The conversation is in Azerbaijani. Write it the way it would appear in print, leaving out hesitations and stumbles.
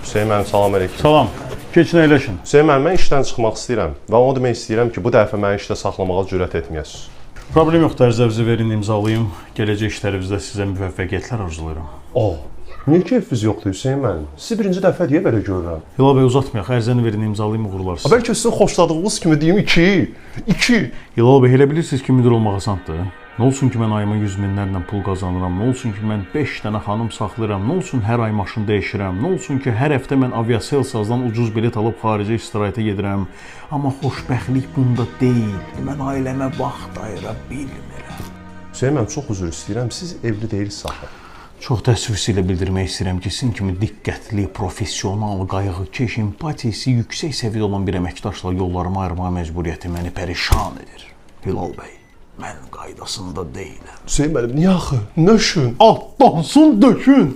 Hüseyin müəllim, salam əleykum. Salam. Keçin əyləşin. Hüseyin müəllim, mən işdən çıxmaq istəyirəm və onu demək istəyirəm ki, bu dəfə məni işdə saxlamağa cürət etməyəsiniz. Problem yoxdur, ərizənizi verin, imzalayım. Gələcək işlərinizdə sizə müvəffəqiyyətlər arzulayıram. Niyə keyfiniz yoxdur Hüseyin müəllim? Sizi birinci dəfə deyə belə görürəm. Hilal bəy, uzatmayaq, ərizəni verin, imzalayım, uğurlarsınız. Bəlkə sizin xoşladığınız kimi deyim 2. Hilal bəy, elə bilirsiniz ki, müdür olmaq asandır. Nə olsun ki, mən ayıma 100 minlərlə pul qazanıram, nə olsun ki, mən 5 dənə xanım saxlayıram, nə olsun hər ay maşın dəyişirəm, nə olsun ki, hər həftə mən aviaselsazdan ucuz bilet alıb xaricə istirahətə gedirəm. Amma xoşbəxtlik bunda deyil. Mən ailəmə vaxt ayıra bilmirəm. Hüseyin müəllim, çox üzr istəyirəm, siz evli deyilsiniz axı. Çox təəssüf ilə bildirmək istəyirəm ki, sizin kimi diqqətli, professional, qayğıkeş, empatiyası yüksək səviyyədə olan bir əməkdaşla yollarımı ayırmağa məcburiyyəti məni pərişan edir. Hilal bəy, mən qaydasında deyiləm. Hüseyin müəllim, niyə axı? Nə üçün? Atlansın dökün!